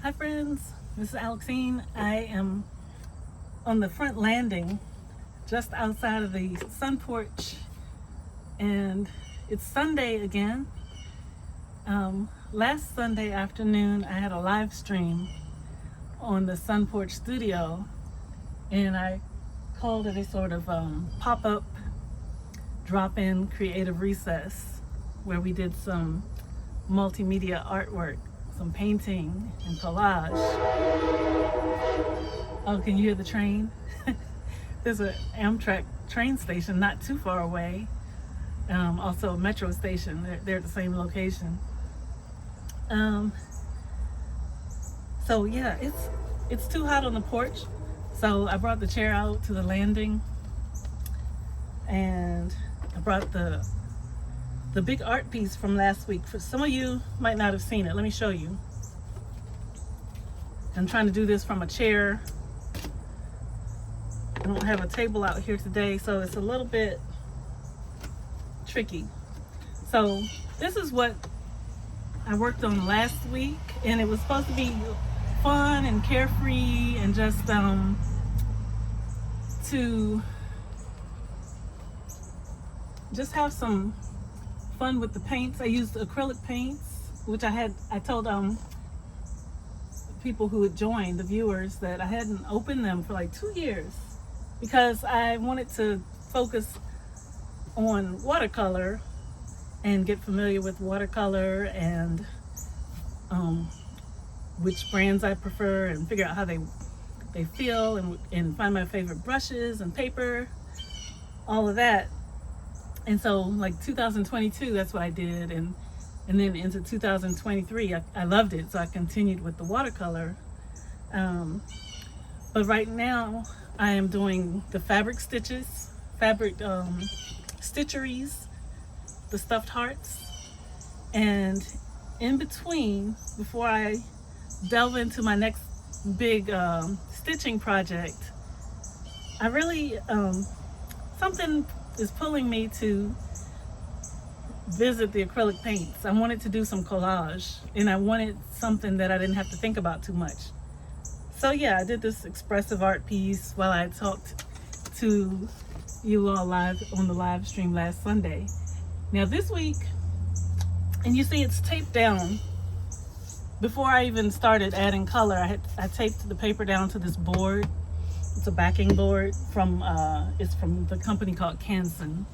Hi friends, this is Alexine. I am on the front landing just outside of the sun porch, and it's Sunday again. Last Sunday afternoon I had a live stream on the sun porch studio, and I called it a sort of pop-up drop-in creative recess where we did some multimedia artwork, some painting and collage. Oh, can you hear the train? There's an Amtrak train station not too far away. Also a metro station. They're at the same location. So yeah, it's too hot on the porch. So I brought the chair out to the landing, and I brought the big art piece from last week. For some of you might not have seen it. Let me show you. I'm trying to do this from a chair. I don't have a table out here today, so it's a little bit tricky. So this is what I worked on last week, and it was supposed to be fun and carefree and just to just have some fun with the paints. I used acrylic paints, which I told people who had joined, the viewers, that I hadn't opened them for like 2 years because I wanted to focus on watercolor and get familiar with watercolor and which brands I prefer and figure out how they feel and find my favorite brushes and paper, all of that. And so like 2022, that's what I did, and then into 2023 I loved it, so I continued with the watercolor. But right now I am doing the fabric stitches, stitcheries, the stuffed hearts. And in between, before I delve into my next big stitching project, I really something is pulling me to visit the acrylic paints. I wanted to do some collage, and I wanted something that I didn't have to think about too much. So yeah, I did this expressive art piece while I talked to you all live on the live stream last Sunday. Now this week, and you see it's taped down. Before I even started adding color, I taped the paper down to this board. It's a backing board from it's from the company called Canson,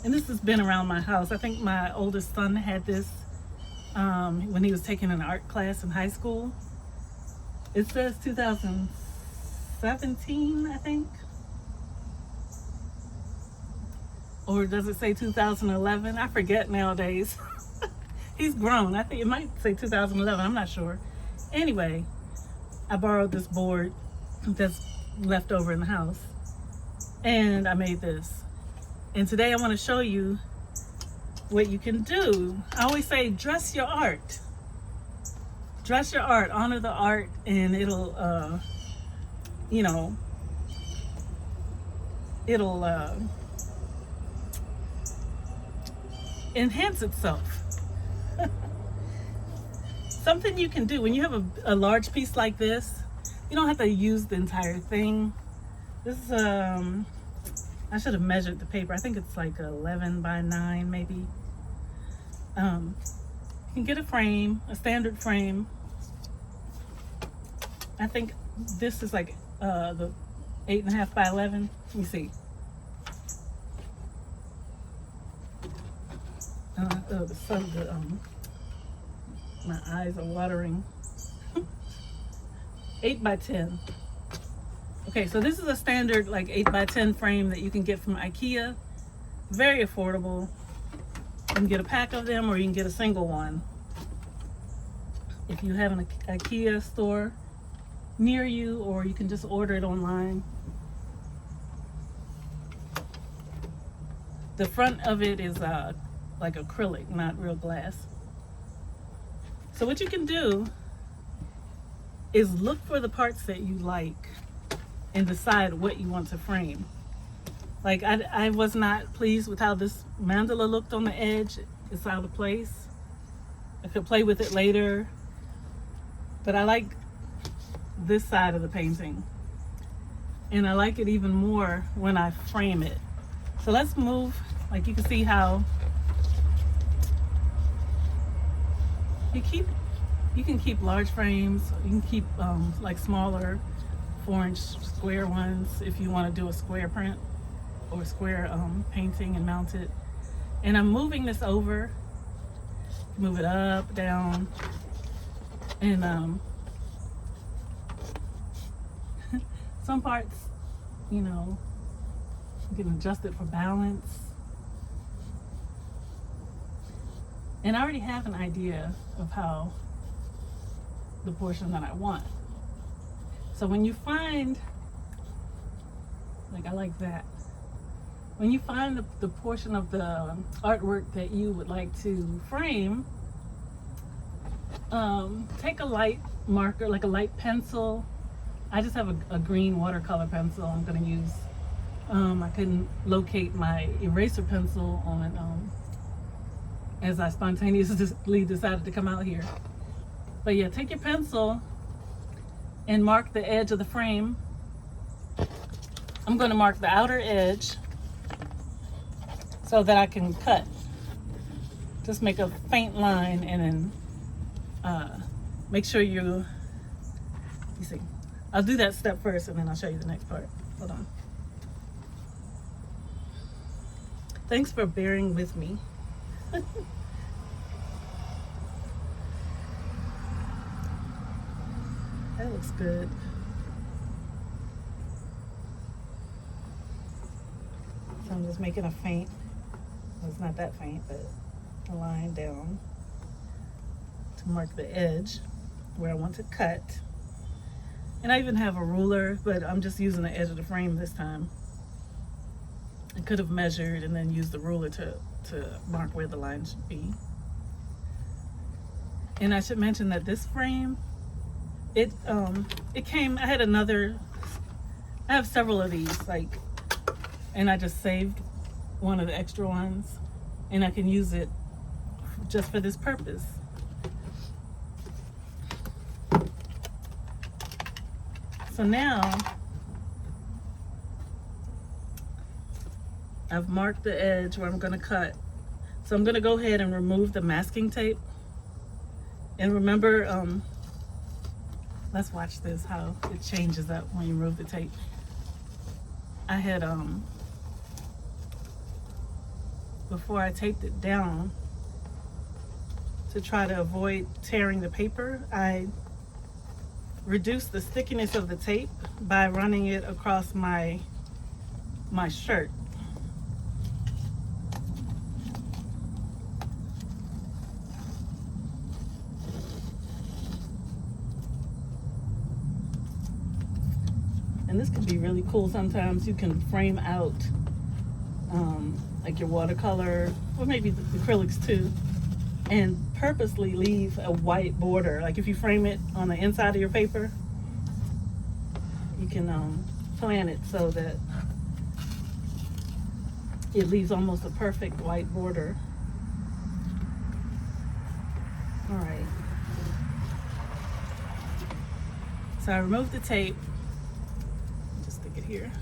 and this has been around my house. I think my oldest son had this when he was taking an art class in high school. It says 2017, I think, or does it say 2011? I forget nowadays. He's grown. I think it might say 2011. I'm not sure. Anyway, I borrowed this board that's left over in the house, and I made this. And today I want to show you what you can do. I always say dress your art. Dress your art, honor the art, and it'll enhance itself. Something you can do when you have a large piece like this, you don't have to use the entire thing. This is I should have measured the paper. I think it's like 11 by 9 maybe. You can get a frame, a standard frame. I think this is like the 8.5 by 11. Let me see. The sun, my eyes are watering. 8 by 10. Okay, so this is a standard like 8 by 10 frame that you can get from IKEA. Very affordable. You can get a pack of them, or you can get a single one. If you have an IKEA store near you, or you can just order it online. The front of it is like acrylic, not real glass. So what you can do is look for the parts that you like and decide what you want to frame. Like I was not pleased with how this mandala looked on the edge. It's out of place. I could play with it later, but I like this side of the painting. And I like it even more when I frame it. So let's move, like you can see how you can keep large frames, you can keep like smaller 4-inch square ones if you want to do a square print or square painting and mount it. And I'm moving this over, move it up, down, and some parts, you know, you can adjust it for balance. And I already have an idea of how the portion that I want. So when you find, like I like that, when you find the portion of the artwork that you would like to frame, take a light marker, like a light pencil. I just have a green watercolor pencil I'm going to use. I couldn't locate my eraser pencil on as I spontaneously decided to come out here. But yeah, take your pencil and mark the edge of the frame. I'm going to mark the outer edge so that I can cut. Just make a faint line and then make sure you see. I'll do that step first and then I'll show you the next part. Hold on. Thanks for bearing with me. That looks good. So I'm just making a faint, well, it's not that faint, but a line down to mark the edge where I want to cut. And I even have a ruler, but I'm just using the edge of the frame this time. I could have measured and then used the ruler to mark where the line should be. And I should mention that this frame, it came, I have several of these, like, and I just saved one of the extra ones, and I can use it just for this purpose. So now I've marked the edge where I'm going to cut. So I'm going to go ahead and remove the masking tape. And remember, let's watch this, how it changes up when you remove the tape. I had, before I taped it down, to try to avoid tearing the paper, I reduced the stickiness of the tape by running it across my shirt. And this can be really cool. Sometimes you can frame out like your watercolor, or maybe the acrylics too, and purposely leave a white border. Like if you frame it on the inside of your paper, you can plan it so that it leaves almost a perfect white border. All right. So I removed the tape. Just stick it here.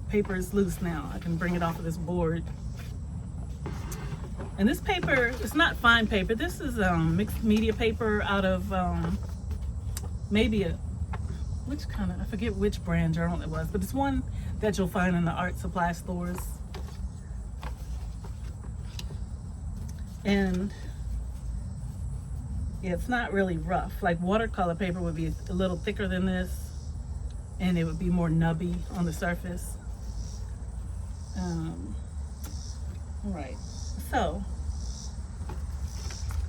Paper is loose now. I can bring it off of this board. And this paper, it's not fine paper. This is mixed media paper out of maybe I forget which brand journal it was, but it's one that you'll find in the art supply stores. And yeah, it's not really rough. Like watercolor paper would be a little thicker than this, and it would be more nubby on the surface. All right, so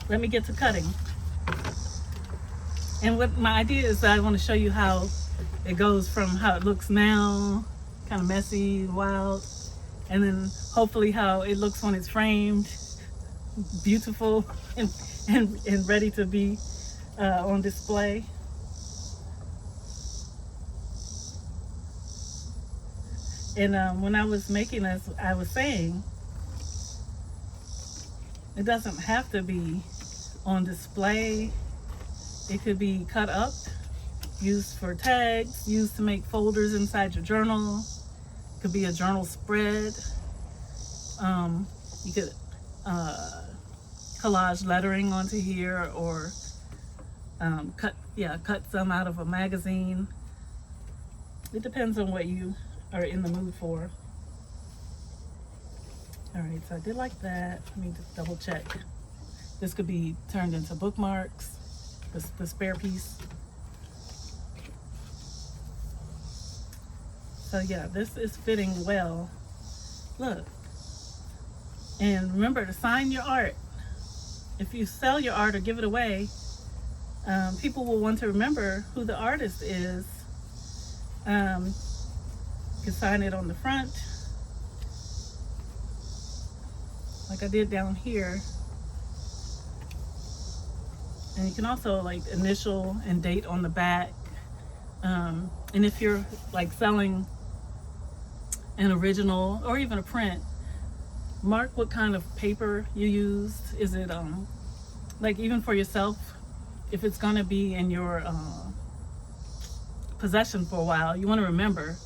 let me get to cutting. And what my idea is that I want to show you how it goes from how it looks now, kind of messy, wild, and then hopefully how it looks when it's framed, beautiful and ready to be on display. And when I was making this, I was saying it doesn't have to be on display. It could be cut up used for tags, used to make folders inside your journal. Could be a journal spread. You could collage lettering onto here, or cut some out of a magazine. It depends on what you are in the mood for. All right, so I did like that. Let me just double check. This could be turned into bookmarks, the spare piece. So yeah, this is fitting well. Look. And remember to sign your art. If you sell your art or give it away, people will want to remember who the artist is. You can sign it on the front, like I did down here. And you can also like initial and date on the back. And if you're like selling an original or even a print, mark what kind of paper you used. Is it like, even for yourself, if it's gonna be in your possession for a while, you want to remember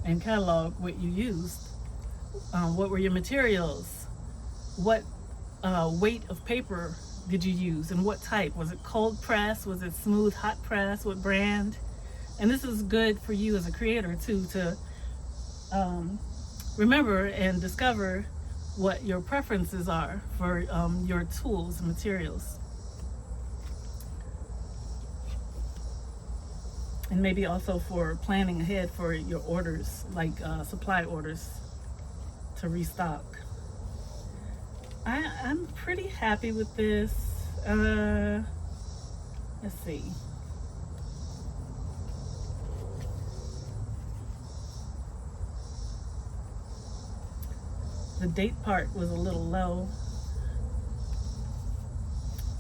and catalog what you used. What were your materials? What weight of paper did you use, and what type? Was it cold press? Was it smooth hot press? What brand? And this is good for you as a creator too, to remember and discover what your preferences are for your tools and materials. And maybe also for planning ahead for your orders, like supply orders to restock. I'm pretty happy with this. Let's see. The date part was a little low.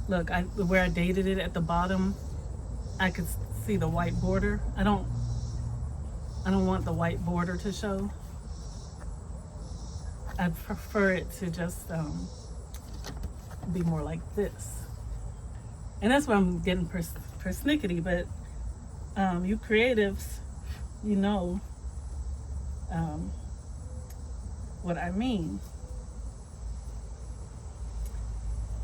Look, where I dated it at the bottom, I could see the white border. I don't want the white border to show. I prefer it to just be more like this. And that's why I'm getting persnickety, but you creatives, you know what I mean.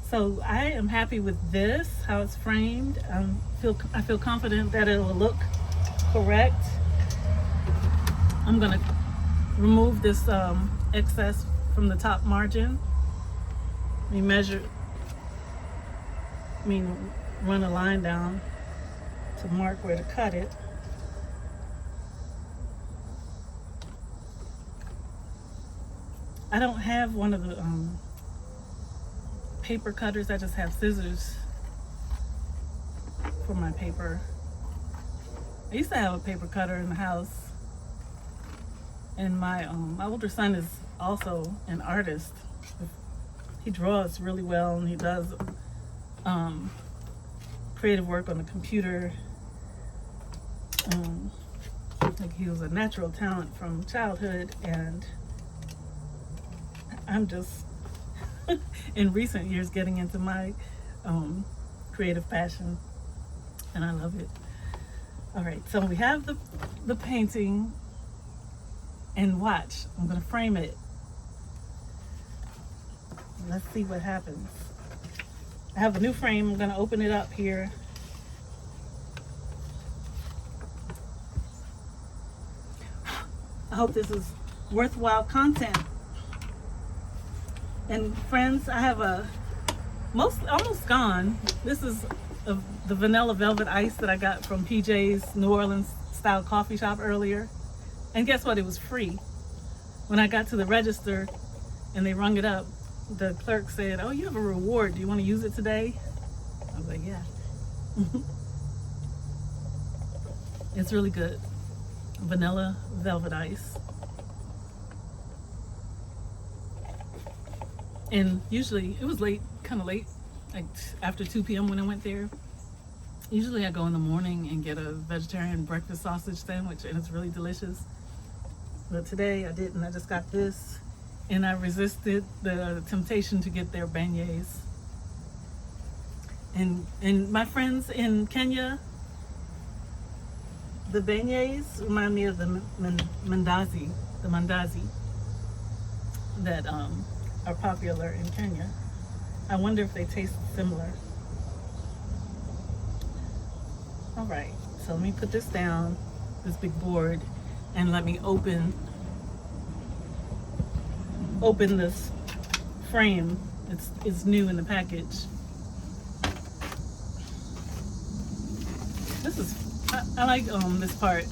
So I am happy with this, how it's framed. I feel confident that it will look correct. I'm gonna remove this excess from the top margin. Let me run a line down to mark where to cut it. I don't have one of the paper cutters. I just have scissors for my paper. I used to have a paper cutter in the house, and my older son is also an artist. He draws really well, and he does creative work on the computer. Like, he was a natural talent from childhood, and I'm just in recent years getting into my creative passion, and I love it. All right, so we have the painting, and watch, I'm gonna frame it. Let's see what happens. I have a new frame. I'm gonna open it up here. I hope this is worthwhile content. And friends, I have almost gone. This is the vanilla velvet ice that I got from PJ's New Orleans style coffee shop earlier. And guess what? It was free. When I got to the register and they rung it up, the clerk said, "Oh, you have a reward. Do you want to use it today?" I was like, "Yeah." It's really good. Vanilla velvet ice. And usually, it was late, kind of late, like after 2 p.m. when I went there. Usually I go in the morning and get a vegetarian breakfast sausage sandwich, and it's really delicious. But today I didn't. I just got this, and I resisted the temptation to get their beignets. And my friends in Kenya, The beignets remind me of the mandazi that are popular in Kenya. I wonder if they taste similar. All right, so let me put this down, this big board, and let me open this frame. It's new in the package. This is I like this part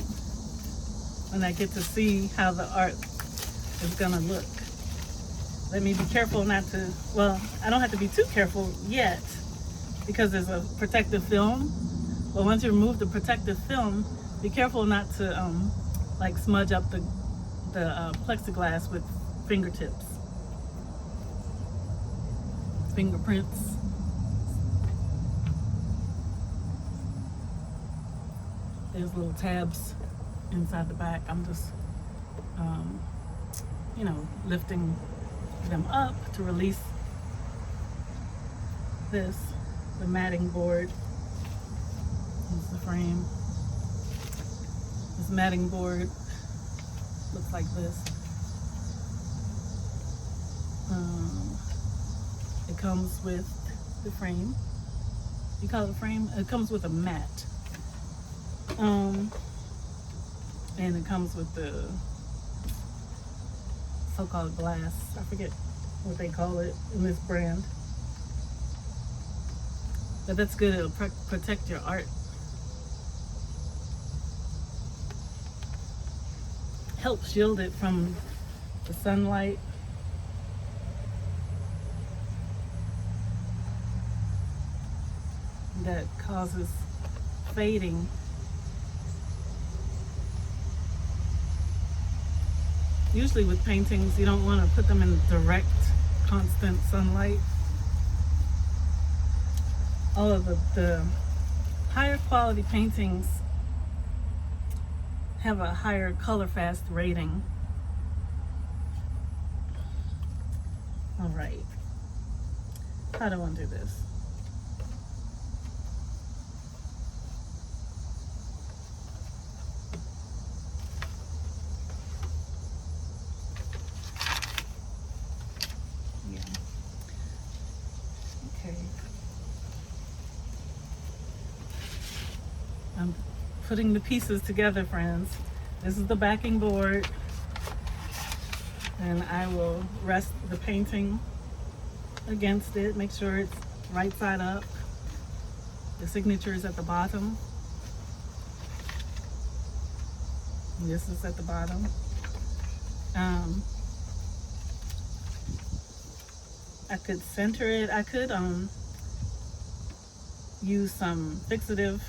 when I get to see how the art is gonna look. Let me be careful not to, well, I don't have to be too careful yet because there's a protective film. But once you remove the protective film, be careful not to like smudge up the plexiglass with fingertips, fingerprints. There's little tabs inside the back. I'm just, you know, lifting them up to release the matting board. This is the frame. This matting board looks like this. It comes with the frame. You call it a frame? It comes with a mat. And it comes with the so-called glass. I forget what they call it in this brand. But that's good. It'll protect your art. Help shield it from the sunlight. That causes fading. Usually with paintings, you don't want to put them in direct, constant sunlight. All of the higher quality paintings have a higher color fast rating. All right, how do I want to do this? Yeah. Okay. I'm putting the pieces together, friends. This is the backing board, and I will rest the painting against it, make sure it's right side up. The signature is at the bottom. And this is at the bottom. I could center it. I could use some fixative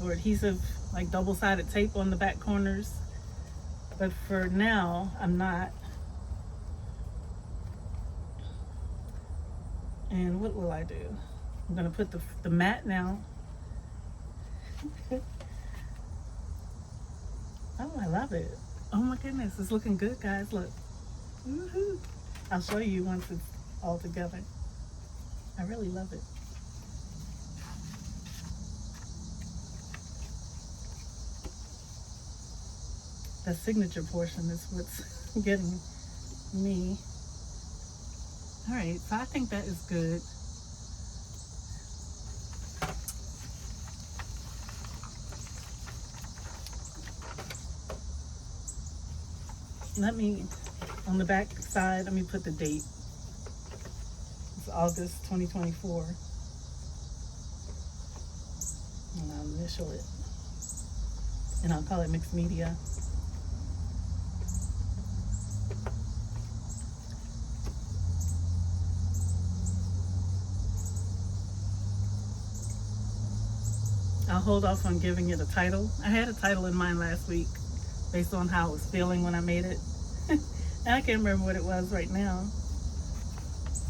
or adhesive, like double-sided tape on the back corners, but for now I'm not. And what will I do? I'm gonna put the mat now. Oh, I love it. Oh my goodness, it's looking good, guys. Look. Woohoo. I'll show you once it's all together. I really love it. The signature portion is what's getting me. All right, so I think that is good. Let me, on the back side, let me put the date. It's August 2024. And I'll initial it. And I'll call it mixed media. I'll hold off on giving it a title. I had a title in mind last week based on how I was feeling when I made it. And I can't remember what it was right now.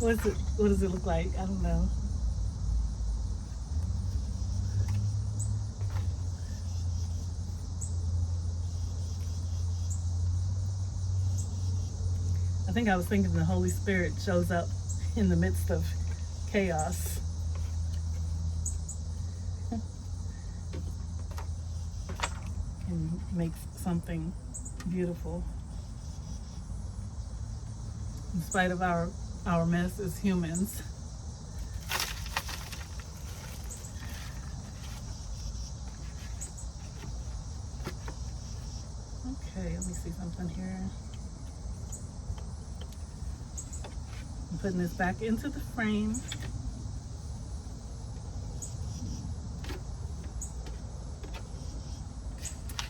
What does it look like? I don't know. I think I was thinking the Holy Spirit shows up in the midst of chaos. makes something beautiful. In spite of our mess as humans. Okay, let me see something here. I'm putting this back into the frame.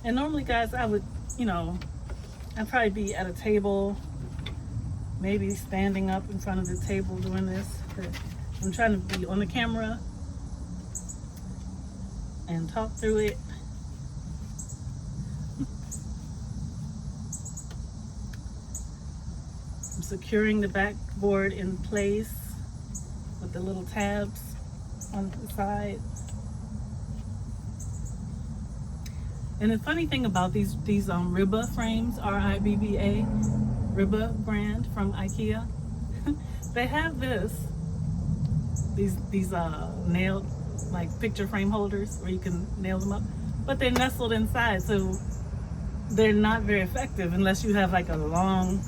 And normally, guys, I would, I'd probably be at a table, maybe standing up in front of the table doing this. But I'm trying to be on the camera and talk through it. I'm securing the backboard in place with the little tabs on the side. And the funny thing about these Ribba frames, R-I-B-B-A, Ribba brand from IKEA, they have these nailed like picture frame holders where you can nail them up, but they're nestled inside, so they're not very effective unless you have like a long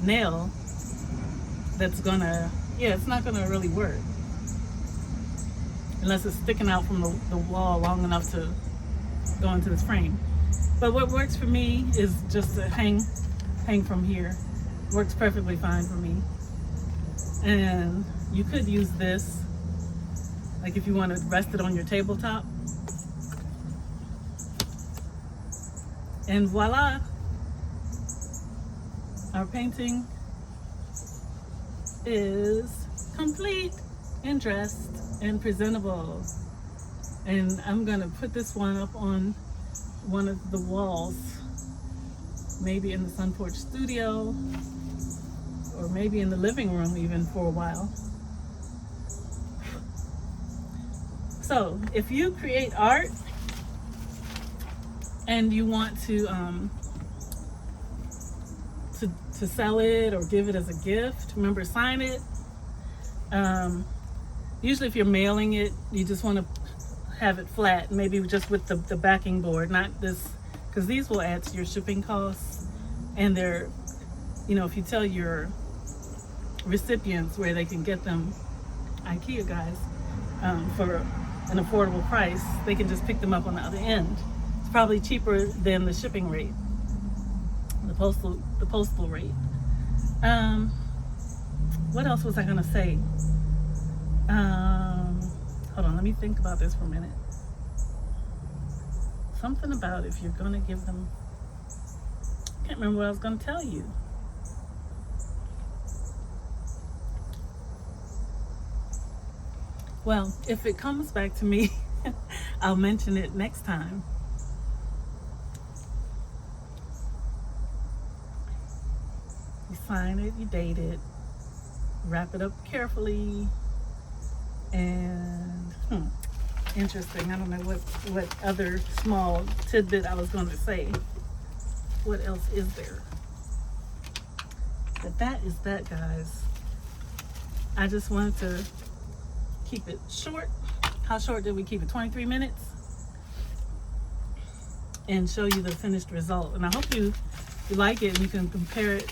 nail that's gonna, it's not gonna really work unless it's sticking out from the wall long enough to go into this frame. But what works for me is just to hang from here. Works perfectly fine for me. And you could use this, like if you want to rest it on your tabletop. And voila, our painting is complete and dressed and presentable. And I'm gonna put this one up on one of the walls, maybe in the Sun Porch studio, or maybe in the living room even for a while. So if you create art and you want to sell it or give it as a gift, remember, sign it. Usually if you're mailing it, you just want to have it flat, maybe just with the backing board, not this, because these will add to your shipping costs. And they're, if you tell your recipients where they can get them, IKEA guys, for an affordable price, they can just pick them up on the other end. It's probably cheaper than the shipping rate, the postal rate. What else was I gonna say? Hold on, let me think about this for a minute. Something about if you're gonna give them, I can't remember what I was gonna tell you. Well, if it comes back to me, I'll mention it next time. You sign it, you date it, wrap it up carefully, and interesting. I don't know what other small tidbit I was going to say. What else is there? But that is that, guys. I just wanted to keep it short. How short did we keep it? 23 minutes? And show you the finished result. And I hope you like it and you can compare it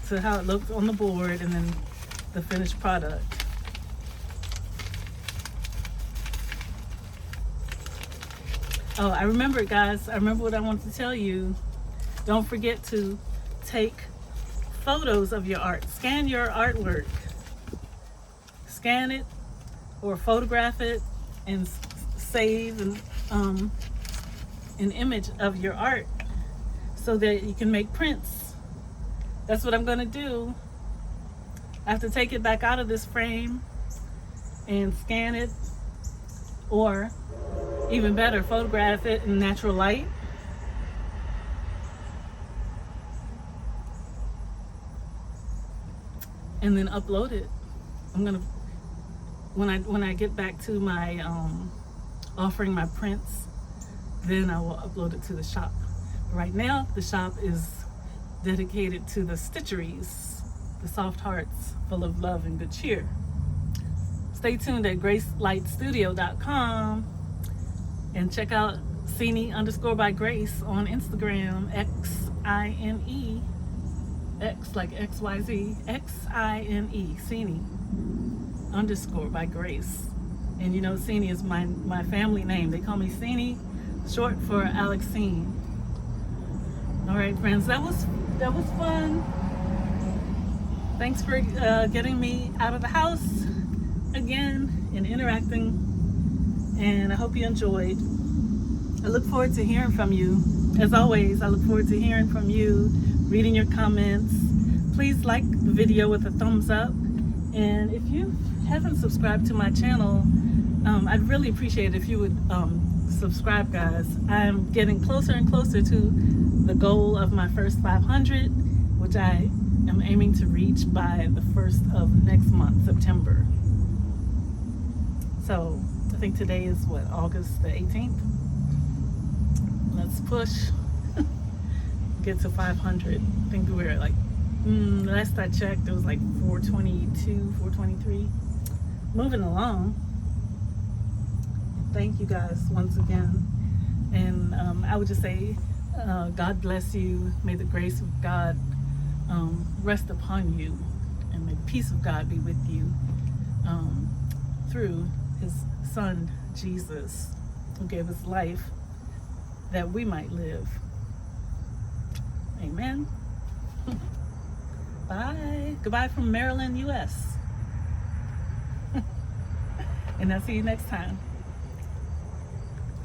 to how it looked on the board and then the finished product. Oh, I remember, guys. I remember what I wanted to tell you. Don't forget to take photos of your art. Scan your artwork. Scan it or photograph it and save an image of your art so that you can make prints. That's what I'm going to do. I have to take it back out of this frame and scan it, or even better, photograph it in natural light. And then upload it. I'm gonna, when I get back to my offering my prints, then I will upload it to the shop. Right now, the shop is dedicated to the stitcheries, the soft hearts full of love and good cheer. Stay tuned at gracelightstudio.com And check out Cine_by Grace on Instagram, XINE, X like XYZ, XINE, Cine_by Grace. And you know, Cine is my family name. They call me Cine, short for Alexine. All right, friends, that was fun. Thanks for getting me out of the house again and interacting. And I hope you enjoyed. I look forward to hearing from you. As always, I look forward to hearing from you, reading your comments. Please like the video with a thumbs up. And if you haven't subscribed to my channel, I'd really appreciate it if you would subscribe, guys. I'm getting closer and closer to the goal of my first 500, which I am aiming to reach by the 1st of next month, September. So I think today is what, August the 18th? Let's push, get to 500. I think we're at like, last I checked, it was like 422, 423. Moving along. Thank you guys once again. And I would just say, God bless you. May the grace of God rest upon you. And may the peace of God be with you through his son, Jesus, who gave his life that we might live. Amen. Bye. Goodbye from Maryland, US. And I'll see you next time.